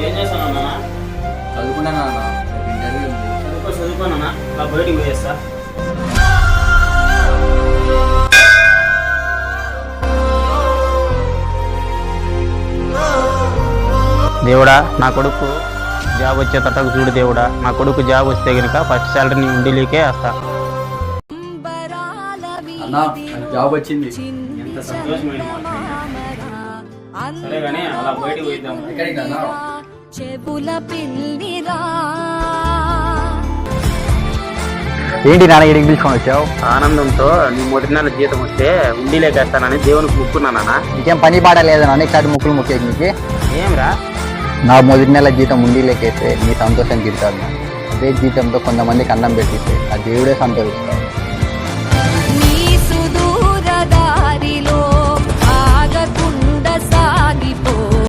ఏం చేస్తాను నాన్న? చదువుకున్నాను నాన్న, రేపు ఇంటర్వ్యూ ఉంది. చదువుకోనా? బయటికి పోయేస్తా. దేవుడా, నా కొడుకు జాబ్ వచ్చేటట్టుకు చూడు దేవుడా. నా కొడుకు జాబ్ వస్తే కనుక ఫస్ట్ శాలరీ నీ ఉండిలీకే వేస్తా. అన్న, నాకు జాబ్ వచ్చింది. ఎంత సంతోషమైన మాట. సరే కానీ అలా బయటికి పోయిద్దాం. ఎక్కడికి అన్న? ఏంటి నాన్న ఈడికి పిలుచుకొని వచ్చావు? ఆనందంతో నీ మొదటి నెల జీతం వస్తే ఉండిలేకేస్తానని దేవునికి ముక్కున్నానా. నీకేం పని పాట లేదా నాన్న చాటి ముక్కులు ముక్కే నీకు? ఏమిరా? నా మొదటి నెల జీతం ఉండిలేకేస్తే నీ సంతోషం తీరుతాడు. అదే జీతంతో కొంతమందికి అన్నం పెట్టిస్తే ఆ దేవుడే సంతోషిస్తాడు.